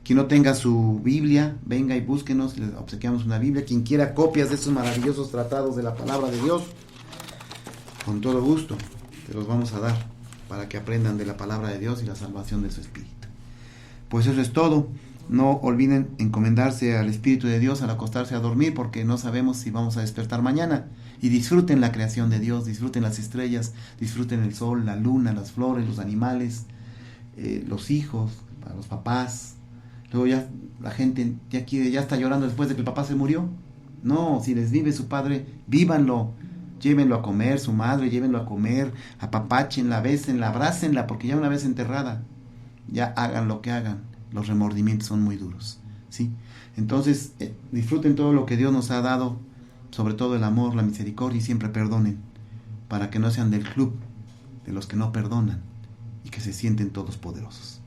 Quien no tenga su Biblia, venga y búsquenos, les obsequiamos una Biblia. Quien quiera copias de estos maravillosos tratados de la palabra de Dios, con todo gusto, se los vamos a dar para que aprendan de la palabra de Dios y la salvación de su espíritu. Pues eso es todo. No olviden encomendarse al Espíritu de Dios al acostarse a dormir, porque no sabemos si vamos a despertar mañana. Y disfruten la creación de Dios, disfruten las estrellas, disfruten el sol, la luna, las flores, los animales, los hijos, para los papás. Luego ya la gente ya está llorando después de que el papá se murió. No, si les vive su padre, vívanlo. Llévenlo a comer, su madre, llévenlo a comer, apapáchenla, bésenla, abrácenla, porque ya una vez enterrada, ya hagan lo que hagan, los remordimientos son muy duros, ¿sí? Entonces, disfruten todo lo que Dios nos ha dado, sobre todo el amor, la misericordia, y siempre perdonen, para que no sean del club de los que no perdonan y que se sienten todos poderosos.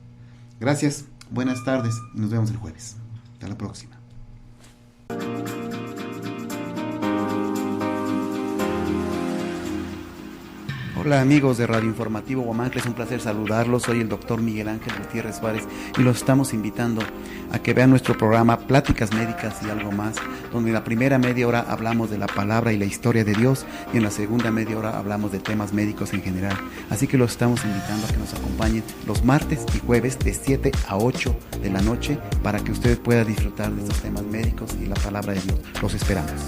Gracias, buenas tardes y nos vemos el jueves. Hasta la próxima. Hola amigos de Radio Informativo Huamantla, es un placer saludarlos. Soy el doctor Miguel Ángel Gutiérrez Suárez y los estamos invitando a que vean nuestro programa Pláticas Médicas y Algo Más, donde en la primera media hora hablamos de la palabra y la historia de Dios y en la segunda media hora hablamos de temas médicos en general. Así que los estamos invitando a que nos acompañen los martes y jueves de 7 a 8 de la noche para que usted pueda disfrutar de estos temas médicos y la palabra de Dios. Los esperamos.